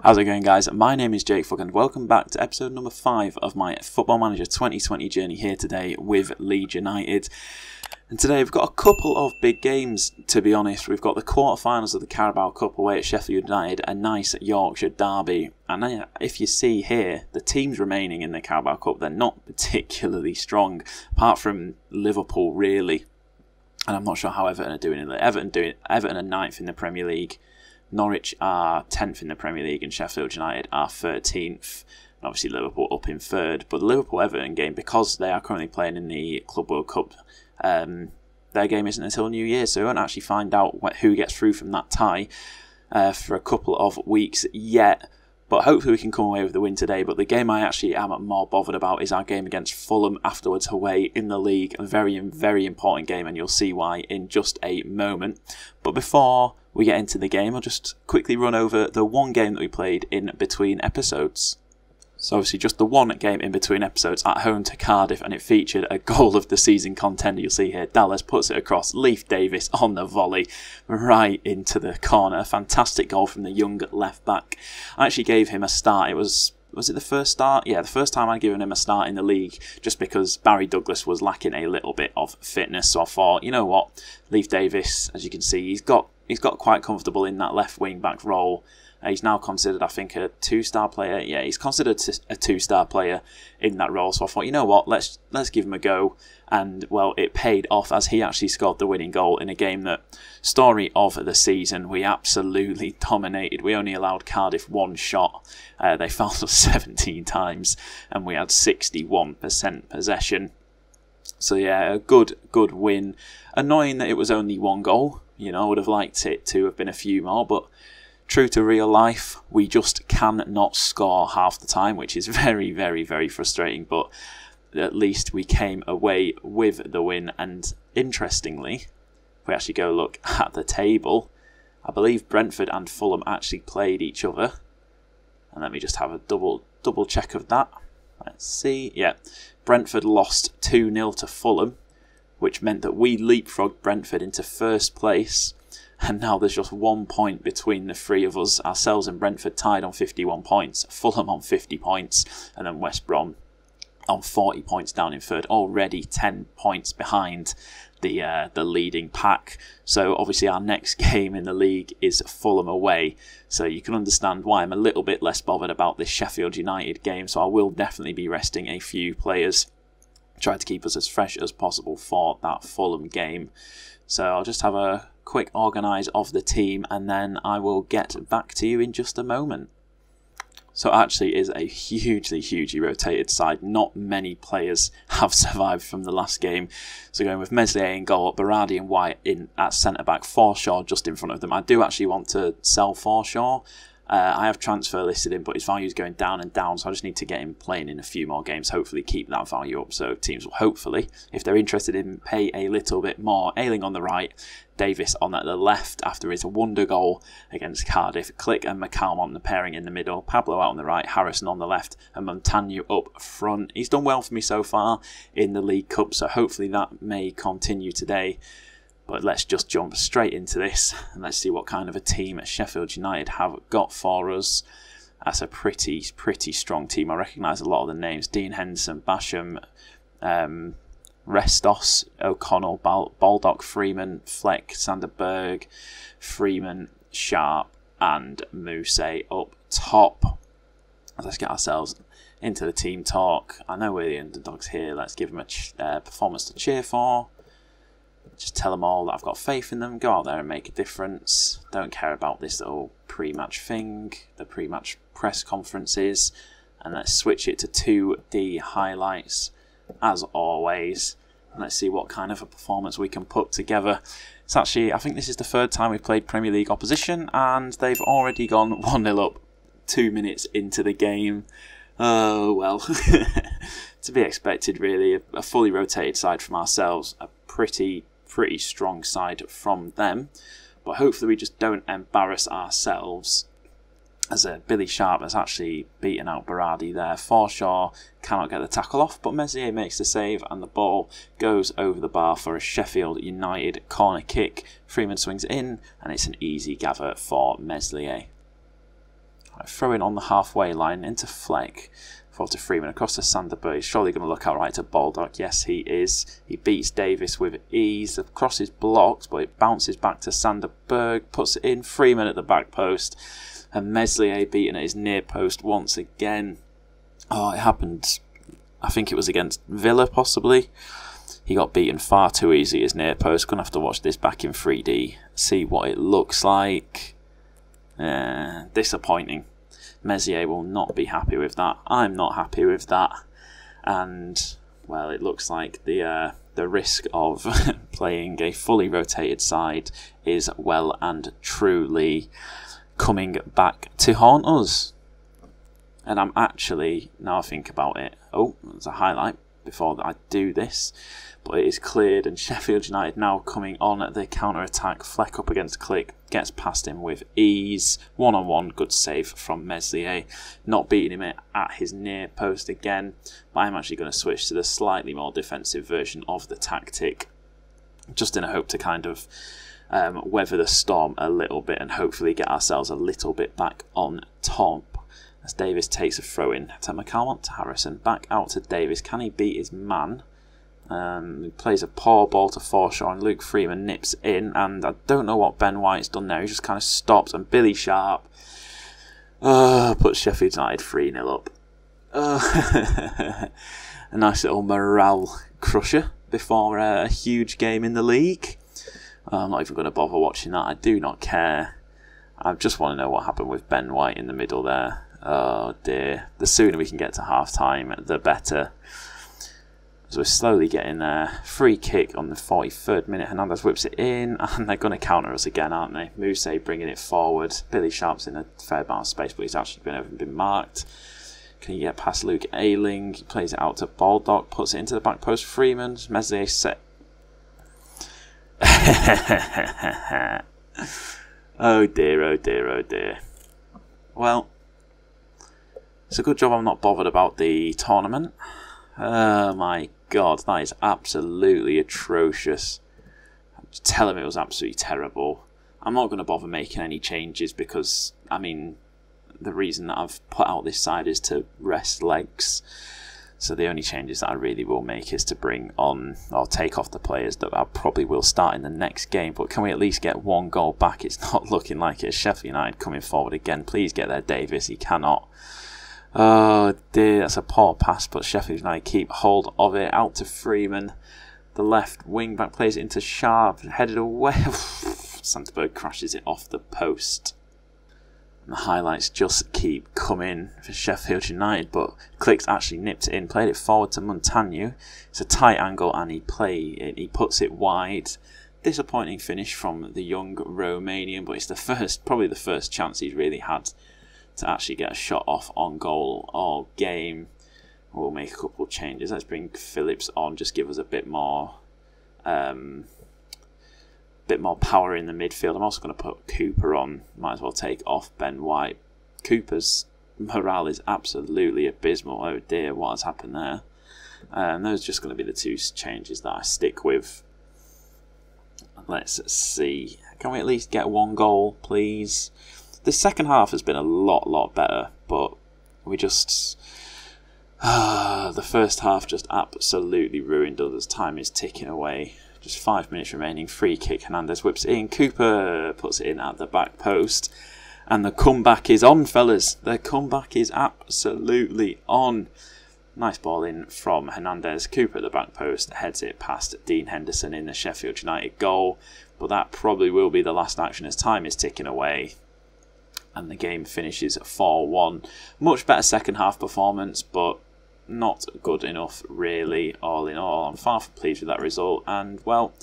How's it going, guys? My name is Jakefog and welcome back to episode number 5 of my Football Manager 2020 journey here today with Leeds United. And today we've got a couple of big games, to be honest. We've got the quarterfinals of the Carabao Cup away at Sheffield United, a nice Yorkshire derby. And if you see here, the teams remaining in the Carabao Cup, they're not particularly strong, apart from Liverpool, really. And I'm not sure how Everton are doing it. Everton are 9th in the Premier League. Norwich are 10th in the Premier League and Sheffield United are 13th. And obviously Liverpool up in 3rd. But the Liverpool-Everton game, because they are currently playing in the Club World Cup, their game isn't until New Year, so we won't actually find out who gets through from that tie for a couple of weeks yet. But hopefully we can come away with the win today. But the game I actually am more bothered about is our game against Fulham afterwards away in the league. A very, very important game, and you'll see why in just a moment. But before we get into the game, I'll just quickly run over the one game that we played in between episodes. So obviously just the one game in between episodes at home to Cardiff, and it featured a goal of the season contender. You'll see here, Dallas puts it across, Leif Davis on the volley right into the corner. Fantastic goal from the young left back. I actually gave him a start. Was it the first start? Yeah, the first time I'd given him a start in the league, just because Barry Douglas was lacking a little bit of fitness. So I thought, you know what, Leif Davis, as you can see, he's got quite comfortable in that left wing back role. He's now considered, I think, a 2-star player. Yeah, he's considered a 2-star player in that role. So I thought, you know what, let's give him a go. And, well, it paid off as he actually scored the winning goal in a game that, story of the season, we absolutely dominated. We only allowed Cardiff one shot. They fouled us 17 times and we had 61% possession. So, yeah, a good win. Annoying that it was only one goal. You know, I would have liked it to have been a few more, but true to real life, we just cannot score half the time, which is very, very, very frustrating. But at least we came away with the win. And interestingly, if we actually go look at the table, I believe Brentford and Fulham actually played each other. And let me just have a double check of that. Let's see. Yeah, Brentford lost 2-0 to Fulham, which meant that we leapfrogged Brentford into first place. And now there's just 1 point between the three of us. Ourselves and Brentford tied on 51 points. Fulham on 50 points. And then West Brom on 40 points down in 3rd. Already 10 points behind the leading pack. So obviously our next game in the league is Fulham away. So you can understand why I'm a little bit less bothered about this Sheffield United game. So I will definitely be resting a few players. Try to keep us as fresh as possible for that Fulham game. So I'll just have a quick organise of the team and then I will get back to you in just a moment. So actually is a hugely rotated side. Not many players have survived from the last game. So going with Meslier in goal, Berardi and White in at centre-back, Forshaw just in front of them. I do actually want to sell Forshaw. I have transfer listed him, but his value is going down and down, so I just need to get him playing in a few more games, hopefully keep that value up, so teams will hopefully, if they're interested in, pay a little bit more. Ayling on the right, Davis on the left after his wonder goal against Cardiff, Click and McCallum on the pairing in the middle, Pablo out on the right, Harrison on the left, and Montagno up front. He's done well for me so far in the League Cup, so hopefully that may continue today. But let's just jump straight into this and let's see what kind of a team Sheffield United have got for us. That's a pretty strong team. I recognise a lot of the names. Dean Henderson, Basham, Restos, O'Connell, Baldock, Freeman, Fleck, Sanderberg, Freeman, Sharp and Muse up top. Let's get ourselves into the team talk. I know we're the underdogs here. Let's give them a performance to cheer for. Just tell them all that I've got faith in them. Go out there and make a difference. Don't care about this little pre-match thing, the pre-match press conferences. And let's switch it to 2D highlights, as always. And let's see what kind of a performance we can put together. It's actually, I think this is the 3rd time we've played Premier League opposition, and they've already gone 1-0 up 2 minutes into the game. Oh, well, to be expected, really. A fully rotated side from ourselves. A pretty strong side from them, but hopefully we just don't embarrass ourselves, as Billy Sharp has actually beaten out Berardi there. Forshaw cannot get the tackle off, but Meslier makes the save and the ball goes over the bar for a Sheffield United corner kick. Freeman swings in and it's an easy gather for Meslier. Throw in on the halfway line into Fleck. Forward to Freeman across to Sander Berg. He's surely going to look out right to Baldock. Yes, he is. He beats Davis with ease. The cross is blocked, but it bounces back to Sander Berg. Puts it in. Freeman at the back post. And Meslier beaten at his near post once again. Oh, it happened. I think it was against Villa, possibly. He got beaten far too easy at his near post. Going to have to watch this back in 3D. See what it looks like. Disappointing. Meslier will not be happy with that. I'm not happy with that. And, well, it looks like the risk of playing a fully rotated side is well and truly coming back to haunt us. And I'm actually, now I think about it, oh, there's a highlight before I do this. But it is cleared, and Sheffield United now coming on at the counter-attack. Fleck up against Click, gets past him with ease. One-on-one, good save from Meslier. Not beating him at his near post again. But I'm actually going to switch to the slightly more defensive version of the tactic. Just in a hope to kind of weather the storm a little bit and hopefully get ourselves a little bit back on top. As Davis takes a throw-in to McCalmont, to Harrison. Back out to Davis. Can he beat his man? He plays a poor ball to Forshaw and Luke Freeman nips in, and I don't know what Ben White's done there. He just kind of stopped, and Billy Sharp puts Sheffield United 3-0 up. A nice little morale crusher before a huge game in the league. I'm not even going to bother watching that. I do not care. I just want to know what happened with Ben White in the middle there. Oh dear. The sooner we can get to half-time, the better. So we're slowly getting there. Free kick on the 43rd minute. Hernandez whips it in, and they're going to counter us again, aren't they? Muse bringing it forward. Billy Sharp's in a fair amount of space, but he's actually been marked. Can he get past Luke Ayling? He plays it out to Baldock, puts it into the back post. Freeman, Meslier set. Oh dear, oh dear, oh dear. Well, it's a good job I'm not bothered about the tournament. Oh my god, that is absolutely atrocious. Tell him it was absolutely terrible. I'm not going to bother making any changes because, I mean, the reason that I've put out this side is to rest legs. So the only changes that I really will make is to bring on or take off the players that I probably will start in the next game. But can we at least get one goal back? It's not looking like it. Sheffield United coming forward again. Please get there, Davis. He cannot. Oh dear, that's a poor pass, but Sheffield United keep hold of it. Out to Freeman. The left wing back plays it into Sharp. Headed away. Sanderberg crashes it off the post. And the highlights just keep coming for Sheffield United, but Click's actually nipped it in. Played it forward to Montagnu. It's a tight angle and he puts it wide. Disappointing finish from the young Romanian, but it's probably the first chance he's really had to actually get a shot off on goal all game. We'll make a couple of changes. Let's bring Phillips on, just give us a bit more power in the midfield. I'm also going to put Cooper on. Might as well take off Ben White. Cooper's morale is absolutely abysmal. Oh dear, what has happened there? Those are just going to be the two changes that I stick with. Let's see. Can we at least get one goal, please? The second half has been a lot better, but we just... the first half just absolutely ruined us as time is ticking away. Just 5 minutes remaining. Free kick. Hernandez whips it in. Cooper puts it in at the back post. And the comeback is on, fellas. The comeback is absolutely on. Nice ball in from Hernandez. Cooper at the back post. Heads it past Dean Henderson in the Sheffield United goal. But that probably will be the last action as time is ticking away. And the game finishes at 4-1. Much better second half performance, but not good enough really, all in all. I'm far from pleased with that result. And, well,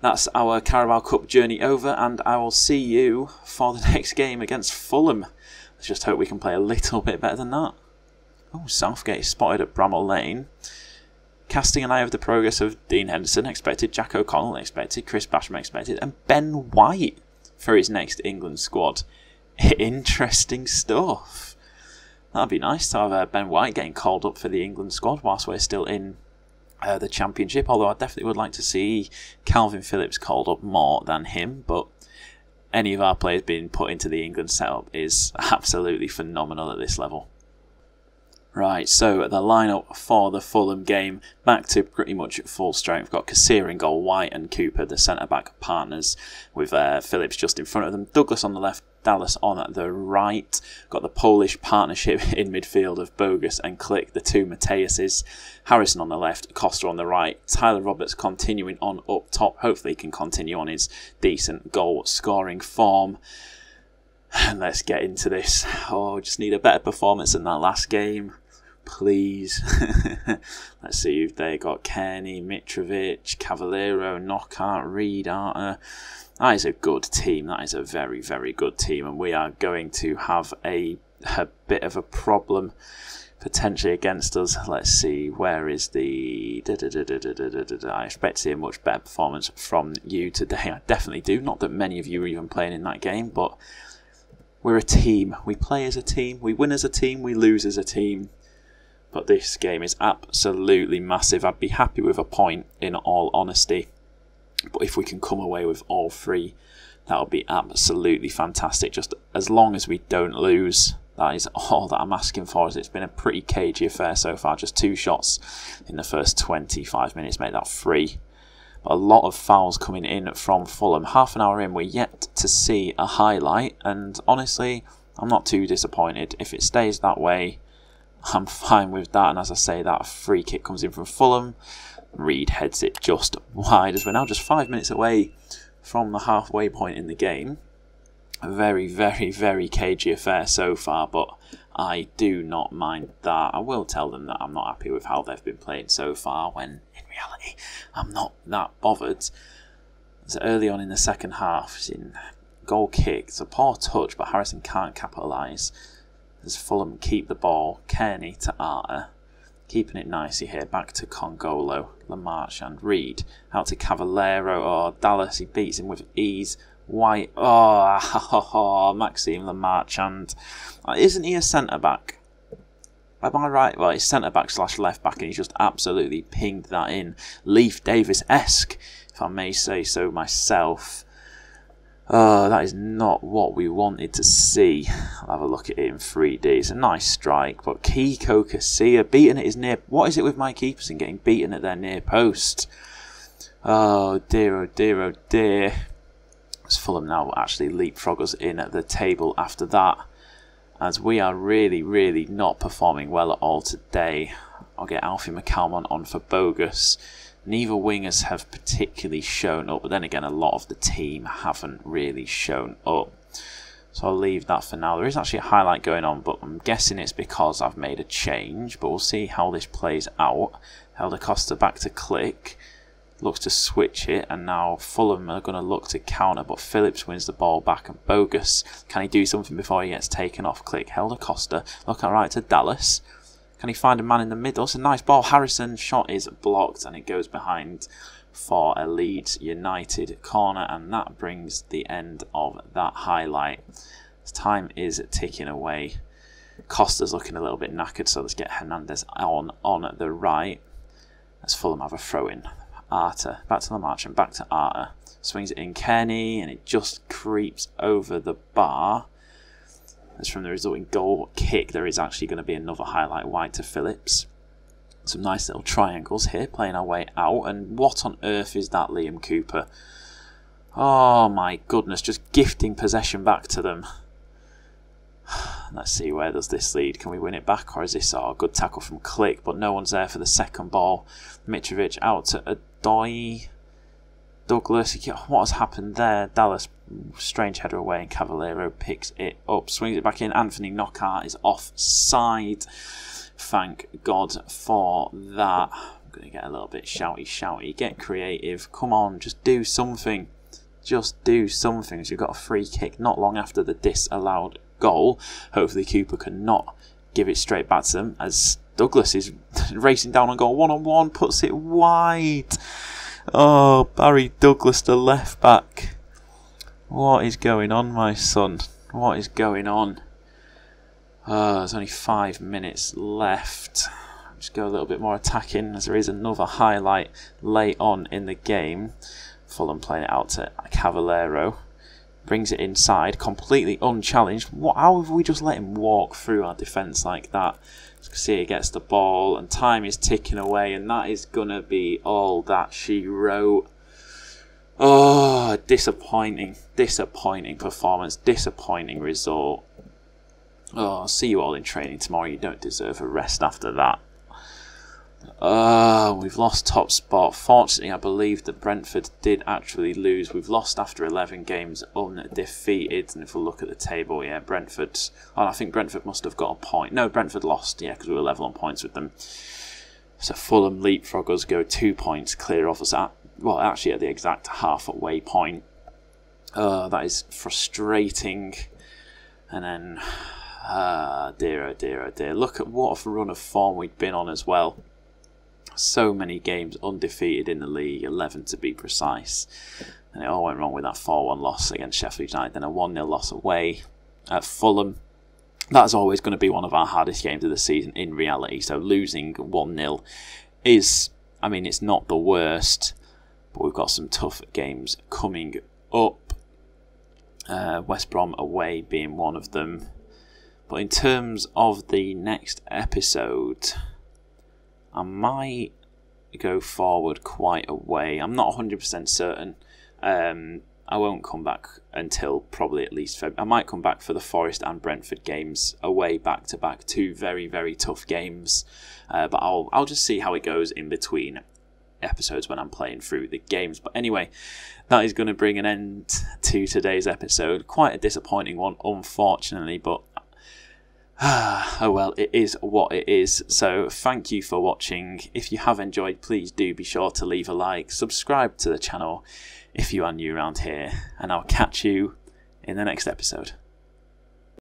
that's our Carabao Cup journey over, and I will see you for the next game against Fulham. Let's just hope we can play a little bit better than that. Oh, Southgate spotted at Bramall Lane. Casting an eye over the progress of Dean Henderson, expected. Jack O'Connell, expected. Chris Basham, expected. And Ben White for his next England squad. Interesting stuff. That'd be nice to have Ben White getting called up for the England squad whilst we're still in the Championship. Although I definitely would like to see Calvin Phillips called up more than him. But any of our players being put into the England setup is absolutely phenomenal at this level. Right, so the lineup for the Fulham game, back to pretty much full strength. We've got Kassir in goal, White and Cooper, the centre-back partners, with Phillips just in front of them. Douglas on the left, Dallas on the right. Got the Polish partnership in midfield of Bogus and Click, the two Mateuses. Harrison on the left, Costa on the right. Tyler Roberts continuing on up top. Hopefully he can continue on his decent goal-scoring form. And let's get into this. Oh, just need a better performance than that last game. Please. Let's see if they got Kearney, Mitrovic, Cavallero, Knockout, Reed, Arter. That is a good team. That is a very, very good team. And we are going to have a bit of a problem potentially against us. Let's see. Where is the... I expect to see a much better performance from you today. I definitely do. Not that many of you are even playing in that game, but we're a team. We play as a team. We win as a team. We lose as a team. But this game is absolutely massive. I'd be happy with a point, in all honesty. But if we can come away with all three, that would be absolutely fantastic. Just as long as we don't lose, that is all that I'm asking for. It's been a pretty cagey affair so far. Just 2 shots in the first 25 minutes, made that 3. But a lot of fouls coming in from Fulham. Half an hour in, we're yet to see a highlight. And honestly, I'm not too disappointed. If it stays that way, I'm fine with that. And as I say, that free kick comes in from Fulham. Reed heads it just wide as we're now just 5 minutes away from the halfway point in the game. A very, very, very cagey affair so far, but I do not mind that. I will tell them that I'm not happy with how they've been playing so far, when in reality I'm not that bothered. So early on in the second half, it's in goal kick. It's a poor touch, but Harrison can't capitalise. As Fulham keep the ball, Kearney to Arter, keeping it nicely here, back to Congolo, Lamarche and Reed, out to Cavallero, or Dallas, he beats him with ease, White, Maxime Lamarche, and isn't he a centre-back? Am I right? Well, he's centre-back / left-back, and he's just absolutely pinged that in. Leif Davis-esque, if I may say so myself. That is not what we wanted to see. I'll have a look at it in 3D. It's a nice strike, but Kiko Casilla beaten at his near... What is it with my keepers and getting beaten at their near post? Oh dear, oh dear, oh dear. As Fulham now actually leapfrog us in at the table after that, as we are really, really not performing well at all today. I'll get Alfie McCalmont on for Bogus. Neither wingers have particularly shown up, but then again, a lot of the team haven't really shown up. So I'll leave that for now. There is actually a highlight going on, but I'm guessing it's because I've made a change. But we'll see how this plays out. Helder Costa back to Click. Looks to switch it, and now Fulham are going to look to counter, but Phillips wins the ball back, and Bogus, can he do something before he gets taken off? Click. Helder Costa, look at right to Dallas. Can he find a man in the middle? It's a nice ball. Harrison shot is blocked and it goes behind for a Leeds United corner, and that brings the end of that highlight. As time is ticking away. Costa's looking a little bit knackered, so let's get Hernandez on the right. As Fulham have a throw in. Arter, back to Lamarche and back to Arter. Swings it in Kearney and it just creeps over the bar. As from the resulting goal kick, there is actually going to be another highlight wide to Phillips. Some nice little triangles here, playing our way out. And what on earth is that, Liam Cooper? Oh my goodness, just gifting possession back to them. Let's see, where does this lead? Can we win it back, or is this a good tackle from Click? But no one's there for the second ball. Mitrovic out to Adoy. Douglas, what has happened there? Dallas, strange header away, and Cavallero picks it up, swings it back in. Anthony Knockout is offside. Thank God for that. I'm going to get a little bit shouty. Get creative. Come on, just do something. Just do something. So you've got a free kick not long after the disallowed goal. Hopefully Cooper cannot give it straight back to them, as Douglas is racing down on goal. One-on-one, puts it wide. Oh, Barry Douglas, the left back. What is going on, my son? What is going on? There's only 5 minutes left. Just go a little bit more attacking, as there is another highlight late on in the game. Fulham playing it out to Cavallero. Brings it inside, completely unchallenged. How have we just let him walk through our defence like that? See, he gets the ball, and time is ticking away, and that is going to be all that she wrote. Oh, disappointing performance, disappointing result. Oh, I'll see you all in training tomorrow. You don't deserve a rest after that. We've lost top spot. Fortunately, I believe that Brentford did actually lose. We've lost after 11 games undefeated. And if we look at the table, yeah, Brentford... Oh, I think Brentford must have got a point. No, Brentford lost, yeah, because we were level on points with them. So Fulham leapfrog us, go 2 points clear off us at... Well, actually at the exact halfway point. That is frustrating. And then... dear, oh dear, oh dear. Look at what a run of form we've been on as well. So many games undefeated in the league, 11 to be precise. And it all went wrong with that 4-1 loss against Sheffield United, then a 1-0 loss away at Fulham. That's always going to be one of our hardest games of the season in reality. So losing 1-0 is, I mean, it's not the worst, but we've got some tough games coming up. West Brom away being one of them. But in terms of the next episode, I might go forward quite a way. I'm not 100% certain. I won't come back until probably at least February. I might come back for the Forest and Brentford games away back to back. 2 very, very tough games. But I'll just see how it goes in between episodes when I'm playing through the games. But anyway, that is going to bring an end to today's episode. Quite a disappointing one, unfortunately, but oh well, it is what it is. So thank you for watching. If you have enjoyed, please do be sure to leave a like, subscribe to the channel if you are new around here, and I'll catch you in the next episode.